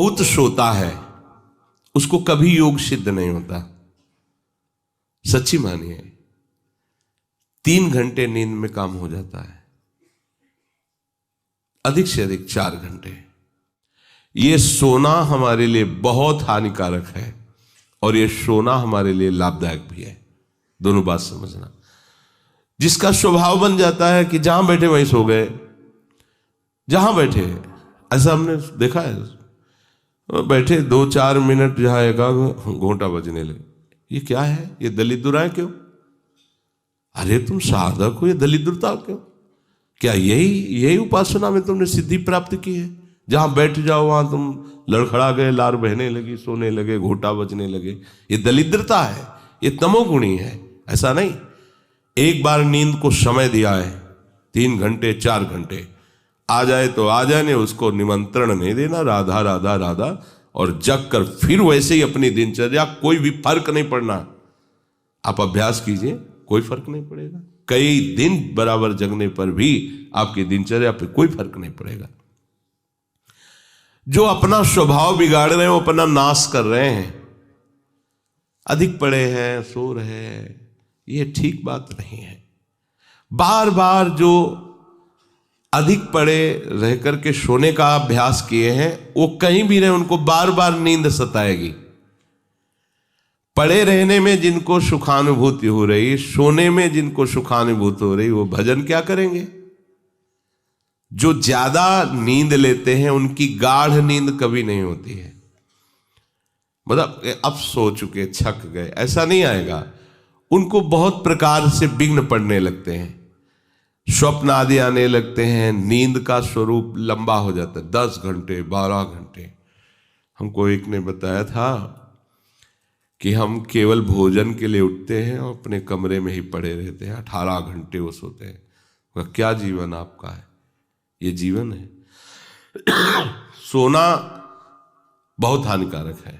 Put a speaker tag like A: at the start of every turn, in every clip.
A: बहुत सोता है उसको कभी योग सिद्ध नहीं होता। सच्ची मानिए, 3 घंटे नींद में काम हो जाता है, अधिक से अधिक 4 घंटे। ये सोना हमारे लिए बहुत हानिकारक है और ये सोना हमारे लिए लाभदायक भी है। दोनों बात समझना। जिसका स्वभाव बन जाता है कि जहां बैठे वहीं सो गए, जहां बैठे, ऐसा हमने देखा है, बैठे 2-4 मिनट जहां एक घोंटा बजने लगे। ये क्या है? ये दलिद्र क्यों? अरे तुम साधक हो, ये दलिद्रता क्यों? क्या यही उपासना में तुमने सिद्धि प्राप्त की है? जहां बैठ जाओ वहां तुम लड़खड़ा गए, लार बहने लगी, सोने लगे, घोंटा बजने लगे। ये दलिद्रता है, ये तमोगुणी है। ऐसा नहीं। एक बार नींद को समय दिया है, 3 घंटे 4 घंटे, आ जाए तो आ जाने, उसको निमंत्रण नहीं देना, राधा राधा राधा, और जग कर फिर वैसे ही अपनी दिनचर्या, कोई भी फर्क नहीं पड़ना। आप अभ्यास कीजिए, कोई फर्क नहीं पड़ेगा। कई दिन बराबर जगने पर भी आपकी दिनचर्या पे कोई फर्क नहीं पड़ेगा। जो अपना स्वभाव बिगाड़ रहे हैं वो अपना नाश कर रहे हैं। अधिक पड़े हैं, सो रहे हैं, ये ठीक बात नहीं है। बार बार जो अधिक पड़े रह करके सोने का अभ्यास किए हैं, वो कहीं भी रहे, उनको बार बार नींद सताएगी। पड़े रहने में जिनको सुखानुभूति हो रही, सोने में जिनको सुखानुभूति हो रही, वो भजन क्या करेंगे? जो ज्यादा नींद लेते हैं उनकी गाढ़ नींद कभी नहीं होती है। मतलब अब सो चुके, छक गए, ऐसा नहीं आएगा। उनको बहुत प्रकार से विघ्न पड़ने लगते हैं, स्वप्न आदि आने लगते हैं, नींद का स्वरूप लंबा हो जाता है, 10 घंटे 12 घंटे। हमको एक ने बताया था कि हम केवल भोजन के लिए उठते हैं और अपने कमरे में ही पड़े रहते हैं, 18 घंटे वो सोते हैं। वह क्या जीवन आपका है? ये जीवन है? सोना बहुत हानिकारक है।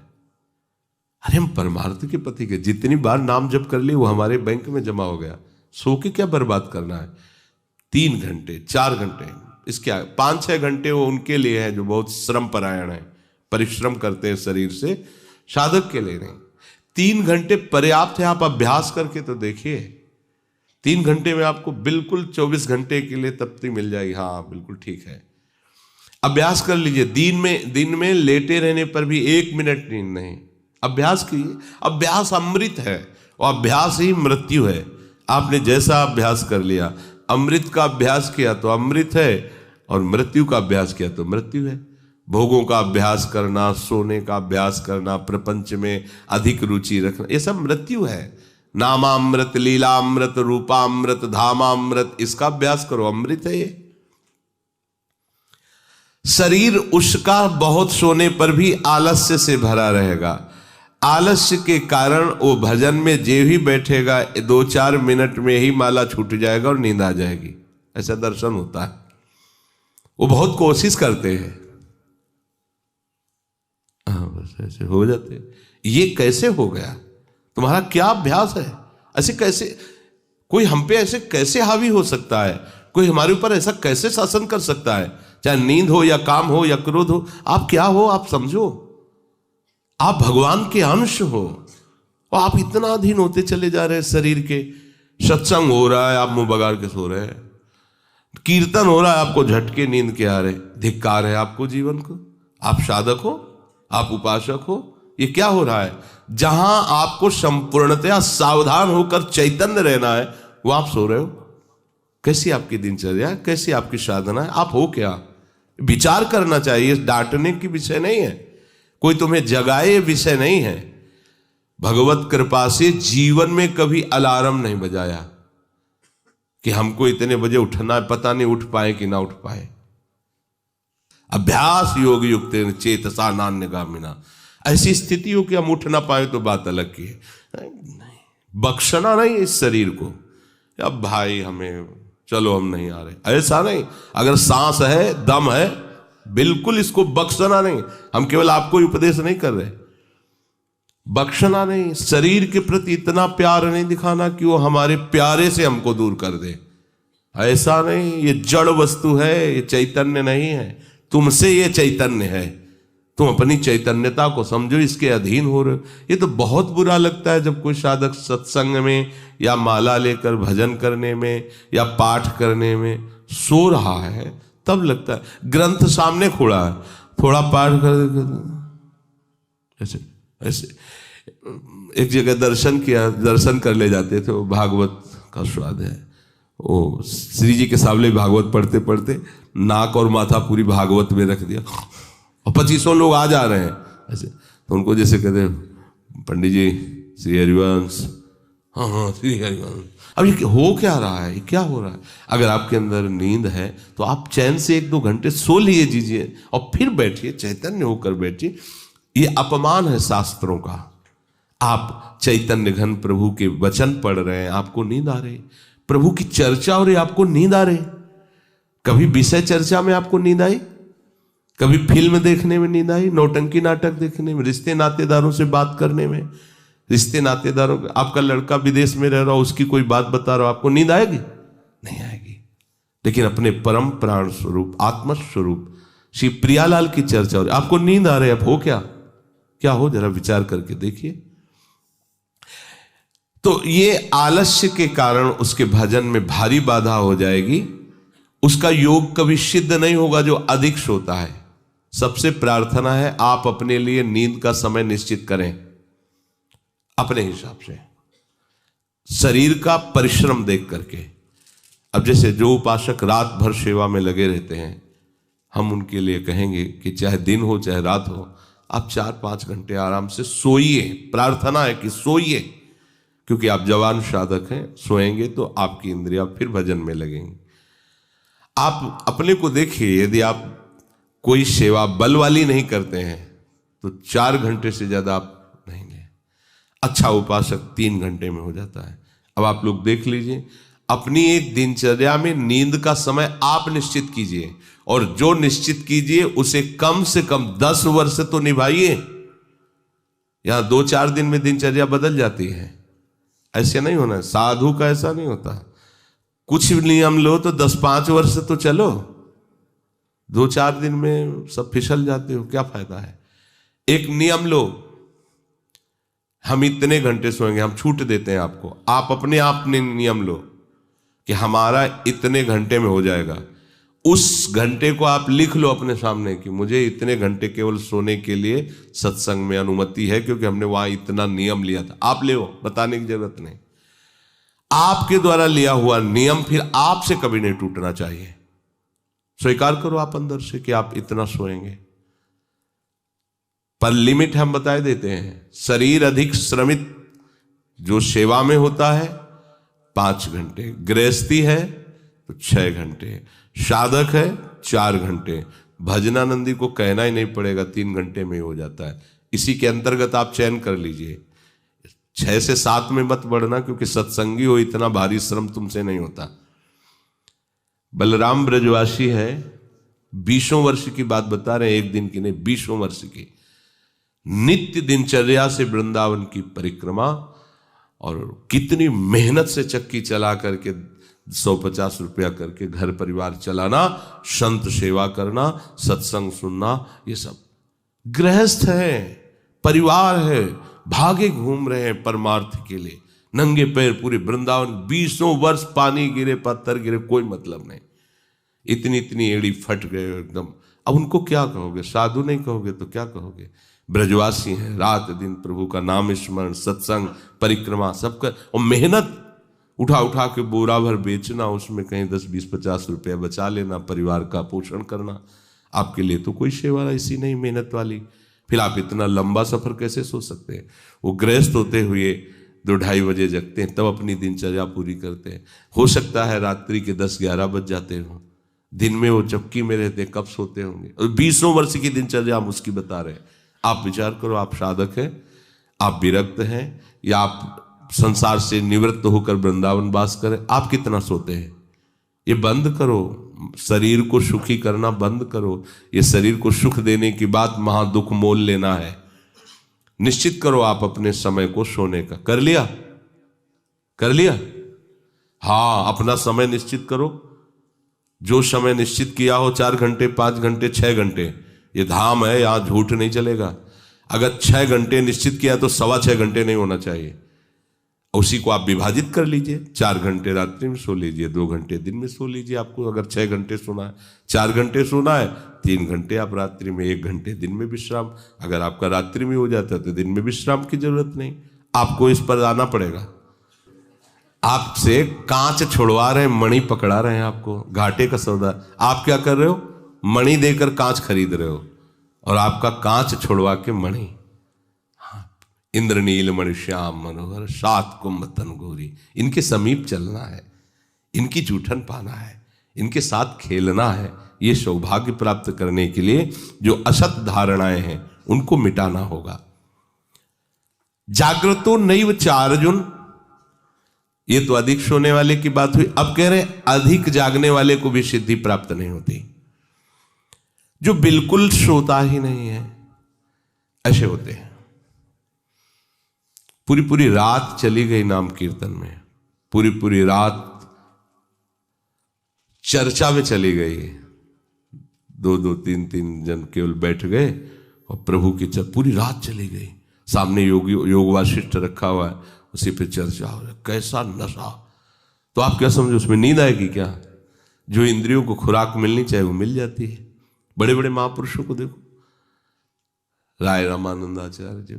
A: अरे हम परमार्थ के पति के, जितनी बार नाम जप कर लिए वो हमारे बैंक में जमा हो गया। सो के क्या बर्बाद करना है? 3 घंटे 4 घंटे, इसके 5-6 घंटे वो उनके लिए है जो बहुत श्रम परायण है, परिश्रम करते हैं शरीर से, साधक के लिए नहीं। 3 घंटे पर्याप्त है। आप अभ्यास करके तो देखिए, 3 घंटे में आपको बिल्कुल 24 घंटे के लिए तृप्ति मिल जाएगी। हाँ बिल्कुल ठीक है, अभ्यास कर लीजिए। दिन में लेटे रहने पर भी 1 मिनट नींद नहीं। अभ्यास कीजिए। अभ्यास अमृत है और अभ्यास ही मृत्यु है। आपने जैसा अभ्यास कर लिया, अमृत का अभ्यास किया तो अमृत है, और मृत्यु का अभ्यास किया तो मृत्यु है। भोगों का अभ्यास करना, सोने का अभ्यास करना, प्रपंच में अधिक रुचि रखना, ये सब मृत्यु है। नामामृत, लीलामृत, रूपामृत, धामामृत, इसका अभ्यास करो, अमृत है ये। शरीर उसका बहुत सोने पर भी आलस्य से भरा रहेगा। आलस्य के कारण वो भजन में जे भी बैठेगा 2-4 मिनट में ही माला छूट जाएगा और नींद आ जाएगी। ऐसा दर्शन होता है। वो बहुत कोशिश करते हैं, बस ऐसे हो जाते हैं। ये कैसे हो गया? तुम्हारा क्या अभ्यास है? ऐसे कैसे कोई हम पे ऐसे कैसे हावी हो सकता है? कोई हमारे ऊपर ऐसा कैसे शासन कर सकता है? चाहे नींद हो या काम हो या क्रोध हो, आप क्या हो? आप समझो, आप भगवान के अंश हो और आप इतना अधीन होते चले जा रहे हैं शरीर के। सत्संग हो रहा है, आप मुंह बगाड़ के सो रहे हैं। कीर्तन हो रहा है, आपको झटके नींद के आ रहे। धिक्कार है आपको जीवन को। आप साधक हो, आप उपासक हो, ये क्या हो रहा है? जहां आपको संपूर्णतया सावधान होकर चैतन्य रहना है, वो आप सो रहे हो। कैसी आपकी दिनचर्या, कैसी आपकी साधना है? आप हो क्या? विचार करना चाहिए। डांटने की विषय नहीं है, कोई तुम्हें जगाए विषय नहीं है। भगवत कृपा से जीवन में कभी अलार्म नहीं बजाया कि हमको इतने बजे उठना है, पता नहीं उठ पाए कि ना उठ पाए। अभ्यास योग युक्त चेतसा नान्यगामिना, ऐसी स्थिति हो कि हम उठ ना पाए तो बात अलग की है। नहीं, बख्शना नहीं इस शरीर को, अब भाई हमें चलो हम नहीं आ रहे, ऐसा नहीं। अगर सांस है, दम है, बिल्कुल इसको बख्शना नहीं। हम केवल आपको उपदेश नहीं कर रहे, बख्शना नहीं। शरीर के प्रति इतना प्यार नहीं दिखाना कि वो हमारे प्यारे से हमको दूर कर दे, ऐसा नहीं। ये जड़ वस्तु है, ये चैतन्य नहीं है। तुमसे ये चैतन्य है, तुम अपनी चैतन्यता को समझो, इसके अधीन हो रहे हो। ये तो बहुत बुरा लगता है जब कोई साधक सत्संग में या माला लेकर भजन करने में या पाठ करने में सो रहा है, तब लगता है। ग्रंथ सामने खुला है, थोड़ा पाठ कर ऐसे ऐसे। एक जगह दर्शन कर ले जाते थे, वो भागवत का स्वाद है। वो श्री जी के सामने भागवत पढ़ते पढ़ते नाक और माथा पूरी भागवत में रख दिया, और 2500 लोग आ जा रहे हैं ऐसे। तो उनको जैसे कहते पंडित जी श्री हरिवंश, हाँ हाँ श्री हरिवंश। अब ये हो क्या रहा है, ये क्या हो रहा है? अगर आपके अंदर नींद है तो आप चैन से 1-2 घंटे सो लिए दीजिए और फिर बैठिए, चैतन्य होकर बैठिए। ये अपमान है शास्त्रों का। आप चैतन्य घन प्रभु के वचन पढ़ रहे हैं, आपको नींद आ रही, प्रभु की चर्चा हो रही, आपको नींद आ रही। कभी विषय चर्चा में आपको नींद आई? कभी फिल्म देखने में नींद आई? नौटंकी नाटक देखने में? रिश्ते नातेदारों से बात करने में? रिश्ते नातेदारों, आपका लड़का विदेश में रह रहा हो, उसकी कोई बात बता रहा हो, आपको नींद आएगी? नहीं आएगी। लेकिन अपने परम प्राण स्वरूप आत्म स्वरूप श्री प्रियालाल की चर्चा हो रही, आपको नींद आ रही है। अब हो क्या हो, जरा विचार करके देखिए। तो ये आलस्य के कारण उसके भजन में भारी बाधा हो जाएगी। उसका योग कभी सिद्ध नहीं होगा जो अधिक सोता है। सबसे प्रार्थना है आप अपने लिए नींद का समय निश्चित करें अपने हिसाब से, शरीर का परिश्रम देख करके। अब जैसे जो उपासक रात भर सेवा में लगे रहते हैं, हम उनके लिए कहेंगे कि चाहे दिन हो चाहे रात हो, आप 4-5 घंटे आराम से सोइए। प्रार्थना है कि सोइए, क्योंकि आप जवान साधक हैं, सोएंगे तो आपकी इंद्रियां फिर भजन में लगेंगी। आप अपने को देखिए, यदि आप कोई सेवा बल वाली नहीं करते हैं तो 4 घंटे से ज्यादा आप नहीं ले। अच्छा उपासक 3 घंटे में हो जाता है। अब आप लोग देख लीजिए, अपनी एक दिनचर्या में नींद का समय आप निश्चित कीजिए, और जो निश्चित कीजिए उसे कम से कम 10 वर्ष तो निभाइए। यहां 2-4 दिन में दिनचर्या बदल जाती है, ऐसे नहीं होना। साधु का ऐसा नहीं होता। कुछ नियम लो तो 10-5 वर्ष तो चलो, 2-4 दिन में सब फिसल जाते हो, क्या फायदा है? एक नियम लो, हम इतने घंटे सोएंगे, हम छूट देते हैं आपको। आप अपने आप ने नियम लो कि हमारा इतने घंटे में हो जाएगा। उस घंटे को आप लिख लो अपने सामने कि मुझे इतने घंटे केवल सोने के लिए सत्संग में अनुमति है, क्योंकि हमने वहां इतना नियम लिया था। आप ले, बताने की जरूरत नहीं। आपके द्वारा लिया हुआ नियम फिर आपसे कभी नहीं टूटना चाहिए। स्वीकार करो आप अंदर से कि आप इतना सोएंगे, पर लिमिट हम बता देते हैं। शरीर अधिक श्रमित जो सेवा में होता है 5 घंटे, गृहस्थी है तो 6 घंटे, साधक है 4 घंटे। भजनानंदी को कहना ही नहीं पड़ेगा, 3 घंटे में हो जाता है। इसी के अंतर्गत आप चयन कर लीजिए। 6 से 7 में मत बढ़ना, क्योंकि सत्संगी हो, इतना भारी श्रम तुमसे नहीं होता। बलराम ब्रजवासी है, 20 वर्ष की बात बता रहे हैं, एक दिन की नहीं, 20 वर्ष की नित्य दिनचर्या से वृंदावन की परिक्रमा, और कितनी मेहनत से चक्की चला करके 150 रुपया करके घर परिवार चलाना, संत सेवा करना, सत्संग सुनना, ये सब गृहस्थ है, परिवार है, भागे घूम रहे हैं परमार्थ के लिए, नंगे पैर पूरे वृंदावन। 20 वर्ष पानी गिरे पत्थर गिरे, कोई मतलब नहीं। इतनी इतनी एड़ी फट गए एकदम। अब उनको क्या कहोगे? साधु नहीं कहोगे तो क्या कहोगे? ब्रजवासी हैं, रात दिन प्रभु का नाम स्मरण, सत्संग, परिक्रमा सब कर, और मेहनत उठा उठा के बोरा भर बेचना, उसमें कहीं 10, 20, 50 रुपया बचा लेना, परिवार का पोषण करना। आपके लिए तो कोई सेवा ऐसी नहीं मेहनत वाली, फिर आप इतना लंबा सफर कैसे सोच सकते हैं? वो गृहस्थ होते हुए 2-2:30 बजे जगते हैं, तब अपनी दिनचर्या पूरी करते हैं। हो सकता है रात्रि के 10-11 बज जाते हो, दिन में वो चक्की में रहते, कब सोते होंगे? और 20 वर्ष की दिनचर्या हम उसकी बता रहे हैं। आप विचार करो, आप साधक हैं, आप विरक्त हैं, या आप संसार से निवृत्त होकर वृंदावन वास करें, आप कितना सोते हैं? ये बंद करो, शरीर को सुखी करना बंद करो। ये शरीर को सुख देने की बात महादुख मोल लेना है। निश्चित करो आप अपने समय को सोने का। कर लिया? हाँ, अपना समय निश्चित करो। जो समय निश्चित किया हो, 4 घंटे, 5 घंटे, 6 घंटे, ये धाम है, यहां झूठ नहीं चलेगा। अगर 6 घंटे निश्चित किया तो 6.25 घंटे नहीं होना चाहिए। उसी को आप विभाजित कर लीजिए, 4 घंटे रात्रि में सो लीजिए, 2 घंटे दिन में सो लीजिए। आपको अगर 6 घंटे सोना है, 4 घंटे सोना है, 3 घंटे आप रात्रि में, 1 घंटे दिन में विश्राम। अगर आपका रात्रि में हो जाता है तो दिन में विश्राम की जरूरत नहीं। आपको इस पर आना पड़ेगा। आपसे कांच छोड़वा रहे हैं, मणि पकड़ा रहे हैं, आपको घाटे का सौदा। आप क्या कर रहे हो? मणि देकर कांच खरीद रहे हो, और आपका कांच छोड़वा के मणि। इंद्रनील मणि श्याम मनोहर 7 कुंभ तन गोरी, इनके समीप चलना है, इनकी जूठन पाना है, इनके साथ खेलना है। ये सौभाग्य प्राप्त करने के लिए जो असत धारणाएं हैं उनको मिटाना होगा। जागृतो नैव चार्जुन, ये तो अधिक सोने वाले की बात हुई। अब कह रहे हैं अधिक जागने वाले को भी सिद्धि प्राप्त नहीं होती। जो बिल्कुल सोता ही नहीं है, ऐसे होते हैं। पूरी पूरी रात चली गई नाम कीर्तन में, पूरी पूरी रात चर्चा में चली गई। 2-2, 3-3 जन केवल बैठ गए और प्रभु की पूरी रात चली गई। सामने योग वासिष्ठ रखा हुआ है, उसी पे चर्चा हो रहा है। कैसा नशा! तो आप क्या समझो, उसमें नींद आएगी क्या? जो इंद्रियों को खुराक मिलनी चाहिए वो मिल जाती है। बड़े बड़े महापुरुषों को देखो, राय रामानंदाचार्य जी,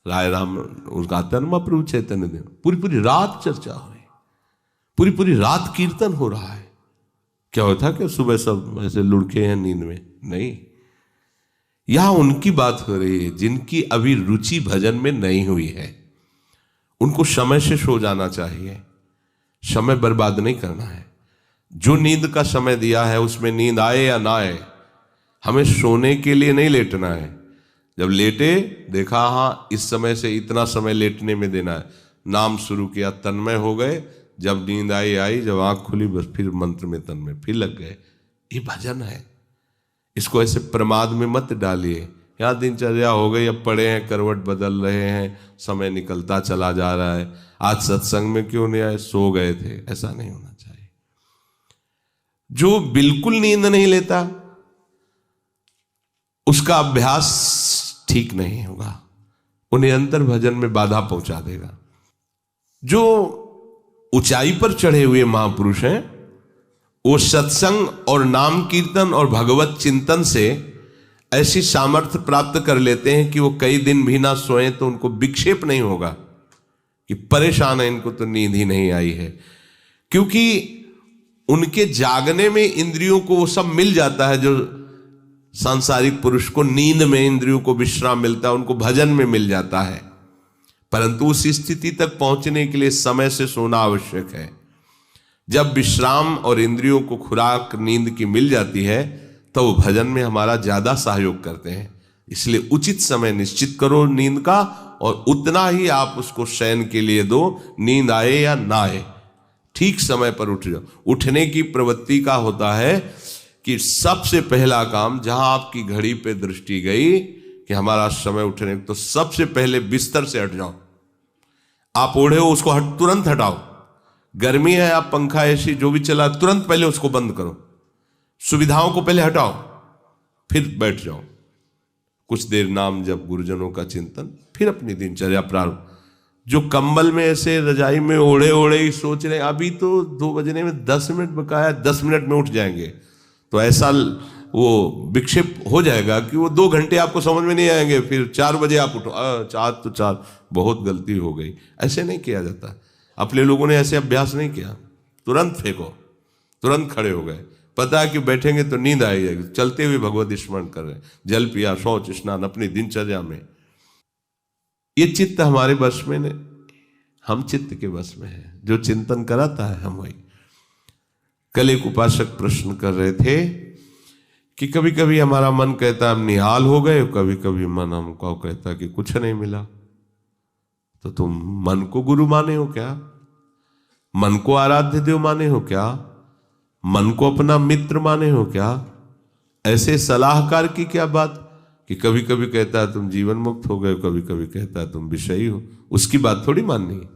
A: राय राम, उनका आता है ना महाप्रभु चैतन्य देव, पूरी पूरी रात चर्चा हो रही, पूरी पूरी रात कीर्तन हो रहा है। क्या होता कि सुबह सब ऐसे लुढ़के हैं नींद में? नहीं। यहां उनकी बात हो रही है जिनकी अभी रुचि भजन में नहीं हुई है। उनको समय से सो जाना चाहिए, समय बर्बाद नहीं करना है। जो नींद का समय दिया है उसमें नींद आए या ना आए, हमें सोने के लिए नहीं लेटना है। जब लेटे, देखा हाँ इस समय से इतना समय लेटने में देना है, नाम शुरू किया, तन्मय हो गए। जब नींद आई, जब आंख खुली बस फिर मंत्र में तन्मय फिर लग गए। ये भजन है। इसको ऐसे प्रमाद में मत डालिए। यहाँ दिनचर्या हो गई, अब पड़े हैं, करवट बदल रहे हैं, समय निकलता चला जा रहा है, आज सत्संग में क्यों नहीं आए, सो गए थे। ऐसा नहीं होना चाहिए। जो बिल्कुल नींद नहीं लेता उसका अभ्यास ठीक नहीं होगा, वो निरंतर भजन में बाधा पहुंचा देगा। जो ऊंचाई पर चढ़े हुए महापुरुष हैं वो सत्संग और नाम कीर्तन और भगवत चिंतन से ऐसी सामर्थ्य प्राप्त कर लेते हैं कि वो कई दिन भी ना सोएं तो उनको विक्षेप नहीं होगा कि परेशान है, इनको तो नींद ही नहीं आई है। क्योंकि उनके जागने में इंद्रियों को वो सब मिल जाता है जो सांसारिक पुरुष को नींद में इंद्रियों को विश्राम मिलता है, उनको भजन में मिल जाता है। परंतु उस स्थिति तक पहुंचने के लिए समय से सोना आवश्यक है। जब विश्राम और इंद्रियों को खुराक नींद की मिल जाती है तो वो भजन में हमारा ज्यादा सहयोग करते हैं। इसलिए उचित समय निश्चित करो नींद का, और उतना ही आप उसको शयन के लिए दो। नींद आए या ना आए, ठीक समय पर उठ जाओ। उठने की प्रवृत्ति का होता है कि सबसे पहला काम, जहां आपकी घड़ी पे दृष्टि गई कि हमारा समय उठने, तो सबसे पहले बिस्तर से हट जाओ। आप ओढ़े हो उसको तुरंत हटाओ। गर्मी है, आप पंखा एसी जो भी चला, तुरंत पहले उसको बंद करो। सुविधाओं को पहले हटाओ, फिर बैठ जाओ। कुछ देर नाम जप, गुरुजनों का चिंतन, फिर अपनी दिनचर्या प्रारंभ। जो कंबल में ऐसे रजाई में ओढ़े ओढ़े ही सोच रहे अभी तो 2 बजने में 10 मिनट बकाया, 10 मिनट में उठ जाएंगे, तो ऐसा वो विक्षेप हो जाएगा कि वो 2 घंटे आपको समझ में नहीं आएंगे। फिर 4 बजे आप उठो, 4 बहुत गलती हो गई। ऐसे नहीं किया जाता। अपने लोगों ने ऐसे अभ्यास नहीं किया। तुरंत फेंको, तुरंत खड़े हो गए। पता है कि बैठेंगे तो नींद आई जाएगी। चलते हुए भगवत स्मरण कर रहे हैं, जल पिया, शौच स्नान, अपनी दिनचर्या में। ये चित्त हमारे वश में नहीं, हम चित्त के वश में है। जो चिंतन कराता है हम वही। कल एक उपासक प्रश्न कर रहे थे कि कभी कभी हमारा मन कहता है हम निहाल हो गए, कभी कभी मन हमको कहता है कि कुछ नहीं मिला। तो तुम मन को गुरु माने हो क्या? मन को आराध्य देव माने हो क्या? मन को अपना मित्र माने हो क्या? ऐसे सलाहकार की क्या बात कि कभी कभी कहता है तुम जीवन मुक्त हो गए, कभी कभी कहता है तुम विषयी हो। उसकी बात थोड़ी माननी है।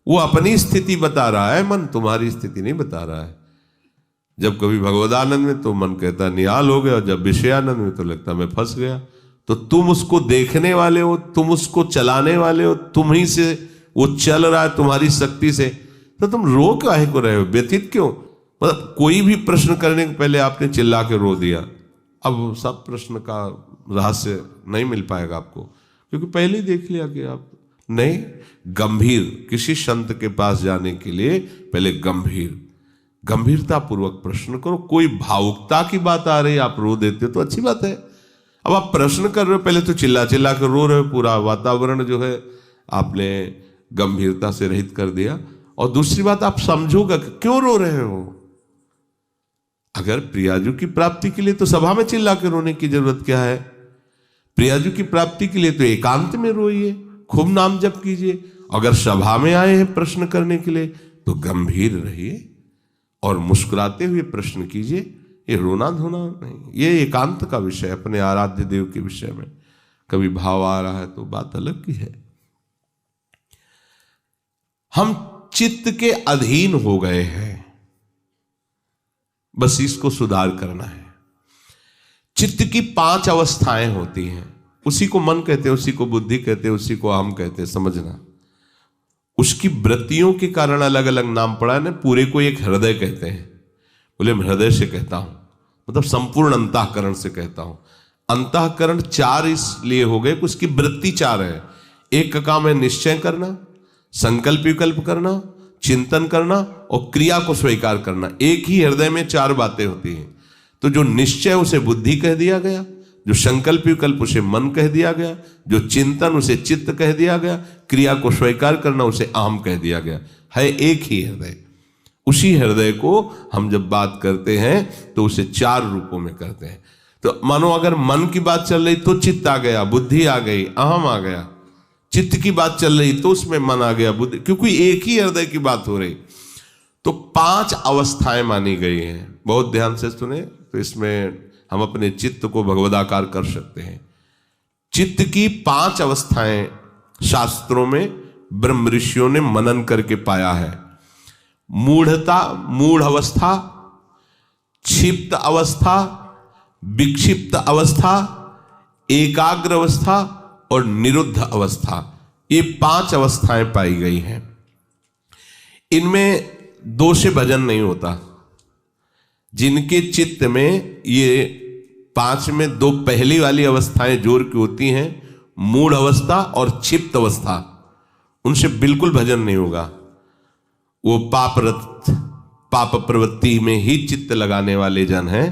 A: वो अपनी स्थिति बता रहा है, मन तुम्हारी स्थिति नहीं बता रहा है। जब कभी भगवदानंद में तो मन कहता निहाल हो गया, और जब विषयानंद में तो लगता मैं फंस गया। तो तुम उसको देखने वाले हो, तुम उसको चलाने वाले हो, तुम ही से वो चल रहा है तुम्हारी शक्ति से, तो तुम रो काहे को रहे हो, व्यथित क्यों? मतलब कोई भी प्रश्न करने के पहले आपने चिल्ला के रो दिया, अब सब प्रश्न का रहस्य नहीं मिल पाएगा आपको, क्योंकि पहले ही देख लिया कि आप नहीं। गंभीर, किसी संत के पास जाने के लिए पहले गंभीरता पूर्वक प्रश्न करो। कोई भावुकता की बात आ रही है, आप रो देते हो तो अच्छी बात है। अब आप प्रश्न कर रहे हो, पहले तो चिल्ला चिल्ला कर रो रहे हो, पूरा वातावरण जो है आपने गंभीरता से रहित कर दिया। और दूसरी बात, आप समझोगा कि क्यों रो रहे हो। अगर प्रियाजू की प्राप्ति के लिए तो सभा में चिल्ला के रोने की जरूरत क्या है? प्रियाजू की प्राप्ति के लिए तो एकांत में रोइए, खूब नाम जप कीजिए। अगर सभा में आए हैं प्रश्न करने के लिए तो गंभीर रहिए और मुस्कुराते हुए प्रश्न कीजिए। ये रोना धोना नहीं, ये एकांत का विषय, अपने आराध्य देव के विषय में। कभी भाव आ रहा है तो बात अलग की है। हम चित्त के अधीन हो गए हैं, बस इसको सुधार करना है। चित्त की 5 अवस्थाएं होती हैं, उसी को मन कहते हैं, उसी को बुद्धि कहते हैं, उसी को अहम कहते हैं, समझना। उसकी वृत्तियों के कारण अलग अलग नाम पड़ा है ना। पूरे को एक हृदय कहते हैं, बोले मैं हृदय से कहता हूं, मतलब संपूर्ण अंतःकरण से कहता हूं। अंतःकरण 4 इसलिए हो गए कि उसकी वृत्ति 4 है। एक का काम है निश्चय करना, संकल्प विकल्प करना, चिंतन करना और क्रिया को स्वीकार करना। एक ही हृदय में 4 बातें होती हैं। तो जो निश्चय उसे बुद्धि कह दिया गया, जो संकल्प विकल्प उसे मन कह दिया गया, जो चिंतन उसे चित्त कह दिया गया, क्रिया को स्वीकार करना उसे अहम कह दिया गया। है एक ही हृदय। उसी हृदय को हम जब बात करते हैं तो उसे 4 रूपों में करते हैं। तो मानो अगर मन की बात चल रही तो चित्त आ गया, बुद्धि आ गई, अहम आ गया। चित्त की बात चल रही तो उसमें मन आ गया, बुद्धि, क्योंकि एक ही हृदय की बात हो रही। तो 5 अवस्थाएं मानी गई हैं। बहुत ध्यान से सुने तो इसमें हम अपने चित्त को भगवदाकार कर सकते हैं। चित्त की 5 अवस्थाएं शास्त्रों में ब्रह्म ऋषियों ने मनन करके पाया है। मूढ़ता, मूढ़ अवस्था, क्षिप्त अवस्था, विक्षिप्त अवस्था, एकाग्र अवस्था और निरुद्ध अवस्था। ये 5 अवस्थाएं पाई गई हैं। इनमें 2 से भजन नहीं होता। जिनके चित्त में ये 5 में 2 पहली वाली अवस्थाएं जोर की होती हैं, मूढ़ अवस्था और क्षिप्त अवस्था, उनसे बिल्कुल भजन नहीं होगा। वो पाप प्रवृत्ति में ही चित्त लगाने वाले जन हैं,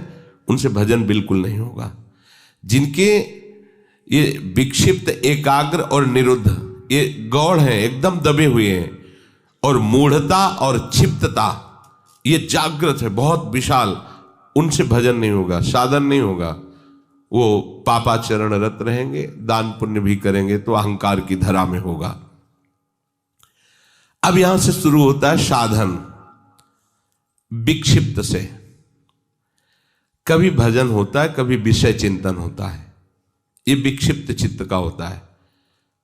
A: उनसे भजन बिल्कुल नहीं होगा। जिनके ये विक्षिप्त, एकाग्र और निरुद्ध ये गौड़ हैं, एकदम दबे हुए हैं, और मूढ़ता और क्षिप्तता ये जागृत है, बहुत विशाल, उनसे भजन नहीं होगा, साधन नहीं होगा। वो पापाचरण रत रहेंगे, दान पुण्य भी करेंगे तो अहंकार की धरा में होगा। अब यहां से शुरू होता है साधन। विक्षिप्त से कभी भजन होता है, कभी विषय चिंतन होता है। ये विक्षिप्त चित्त का होता है।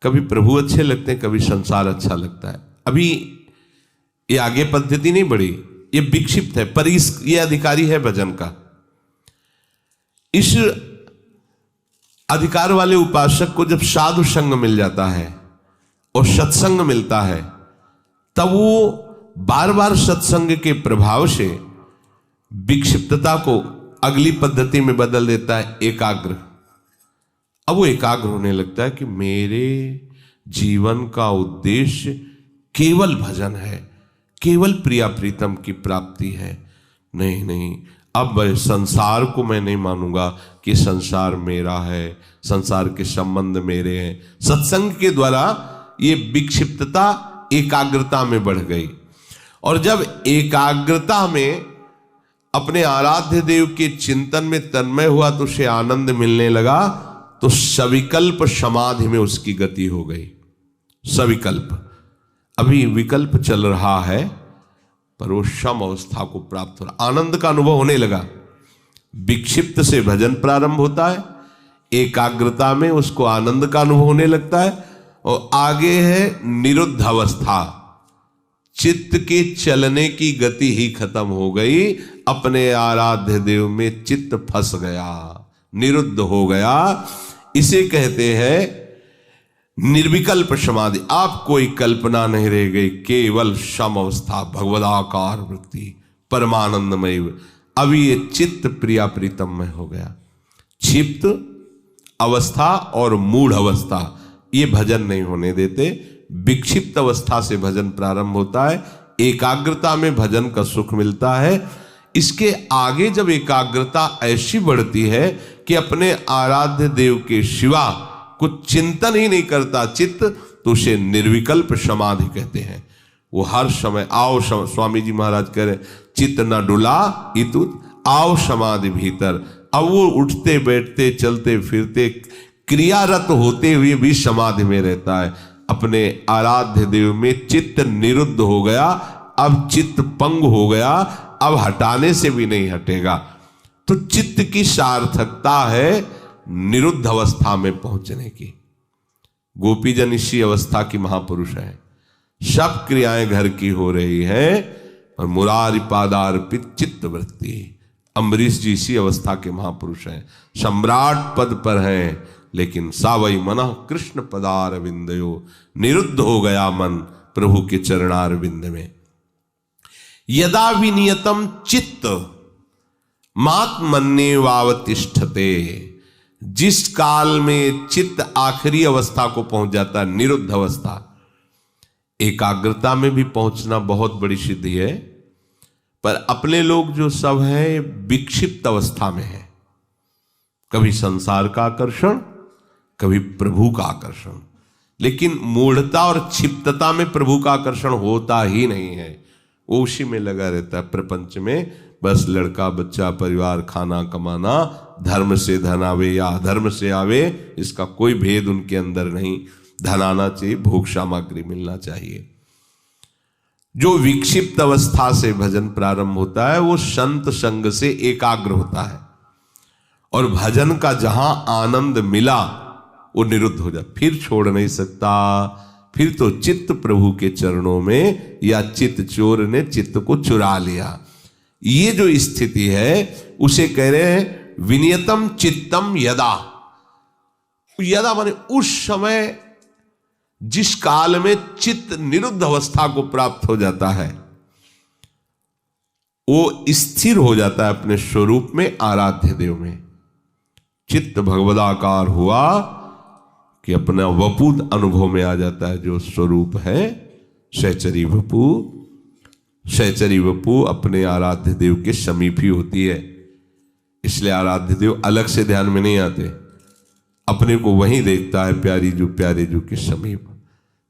A: कभी प्रभु अच्छे लगते हैं, कभी संसार अच्छा लगता है। अभी ये आगे पद्धति नहीं बढ़ी, ये विक्षिप्त है, पर ये अधिकारी है भजन का। इस अधिकार वाले उपासक को जब साधु संग मिल जाता है और सत्संग मिलता है, तब वो बार बार सत्संग के प्रभाव से विक्षिप्तता को अगली पद्धति में बदल देता है, एकाग्र। अब वो एकाग्र होने लगता है कि मेरे जीवन का उद्देश्य केवल भजन है, केवल प्रिया प्रीतम की प्राप्ति है। नहीं, अब संसार को मैं नहीं मानूंगा कि संसार मेरा है, संसार के संबंध मेरे हैं। सत्संग के द्वारा ये विक्षिप्तता एकाग्रता में बढ़ गई, और जब एकाग्रता में अपने आराध्य देव के चिंतन में तन्मय हुआ तो उसे आनंद मिलने लगा, तो सविकल्प समाधि में उसकी गति हो गई। सविकल्प, अभी विकल्प चल रहा है पर वो सम अवस्था को प्राप्त हो रहा, आनंद का अनुभव होने लगा। विक्षिप्त से भजन प्रारंभ होता है, एकाग्रता में उसको आनंद का अनुभव होने लगता है, और आगे है निरुद्ध अवस्था। चित्त के चलने की गति ही खत्म हो गई, अपने आराध्य देव में चित्त फंस गया, निरुद्ध हो गया। इसे कहते हैं निर्विकल्प समाधि। आप कोई कल्पना नहीं रह गई, केवल सम अवस्था, भगवदाकार वृत्ति, परमानंदमय। अभी ये चित्त प्रिया प्रीतम में हो गया। क्षिप्त अवस्था और मूढ़ अवस्था ये भजन नहीं होने देते। विक्षिप्त अवस्था से भजन प्रारंभ होता है, एकाग्रता में भजन का सुख मिलता है। इसके आगे जब एकाग्रता ऐसी बढ़ती है कि अपने आराध्य देव के सिवा कुछ चिंतन ही नहीं करता चित्त, तो उसे निर्विकल्प समाधि कहते हैं। वो हर समय आओ स्वामी जी महाराज कह रहे चित्त न डुला इतुत आओ समाधि भीतर। अब वो उठते बैठते चलते फिरते क्रियारत होते हुए भी समाधि में रहता है। अपने आराध्य देव में चित्त निरुद्ध हो गया, अब चित्त पंग हो गया, अब हटाने से भी नहीं हटेगा। तो चित्त की सार्थकता है निरुद्ध अवस्था में पहुंचने की। गोपीजन इसी अवस्था की महापुरुष है। सब क्रियाएं घर की हो रही है और मुरारी पादार्पित चित्त वृत्ति। अम्बरीश जी इसी अवस्था के महापुरुष हैं, सम्राट पद पर हैं, लेकिन सावई मन कृष्ण पदार विंदयो, निरुद्ध हो गया मन प्रभु के चरणार विंद में। यदा विनियतम चित्त मात्मन्ये वावतिष्ठते, जिस काल में चित्त आखिरी अवस्था को पहुंच जाता है, निरुद्ध अवस्था। एकाग्रता में भी पहुंचना बहुत बड़ी सिद्धि है, पर अपने लोग जो सब हैं विक्षिप्त अवस्था में है। कभी संसार का आकर्षण, कभी प्रभु का आकर्षण। लेकिन मूढ़ता और क्षिप्तता में प्रभु का आकर्षण होता ही नहीं है। वो उसी में लगा रहता है प्रपंच में, बस लड़का बच्चा परिवार खाना कमाना, धर्म से धन आवे या अधर्म से आवे, इसका कोई भेद उनके अंदर नहीं। धन आना चाहिए, भोग सामग्री मिलना चाहिए। जो विक्षिप्त अवस्था से भजन प्रारंभ होता है वो संत संग से एकाग्र होता है, और भजन का जहां आनंद मिला वो निरुद्ध हो जाता, फिर छोड़ नहीं सकता। फिर तो चित्त प्रभु के चरणों में, या चित्त चोर ने चित्त को चुरा लिया। ये जो स्थिति है उसे कह रहे हैं विनियतम चित्तम यदा। यदा माने उस समय जिस काल में चित्त निरुद्ध अवस्था को प्राप्त हो जाता है, वो स्थिर हो जाता है अपने स्वरूप में, आराध्य देव में। चित्त भगवदाकार हुआ कि अपना वपु अनुभव में आ जाता है। जो स्वरूप है सहचरी वपु, सहचरी वपु अपने आराध्य देव के समीप ही होती है। इसलिए आराध्य देव अलग से ध्यान में नहीं आते, अपने को वहीं देखता है प्यारी जो प्यारे जो के समीप।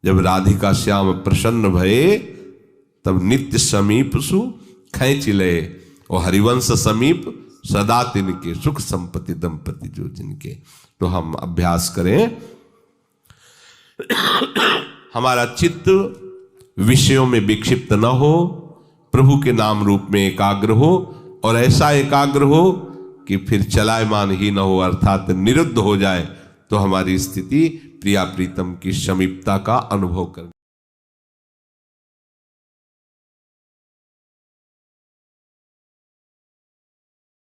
A: जब राधिका श्याम प्रसन्न भये तब नित्य समीप सु खैंच लए, और हरिवंश समीप सदा तिनके, सुख संपत्ति दंपति जो जिनके। तो हम अभ्यास करें, हमारा चित्त विषयों में विक्षिप्त न हो, प्रभु के नाम रूप में एकाग्र हो, और ऐसा एकाग्र हो कि फिर चलायमान ही न हो, अर्थात निरुद्ध हो जाए। तो हमारी स्थिति प्रिया प्रीतम की समीपता का अनुभव करने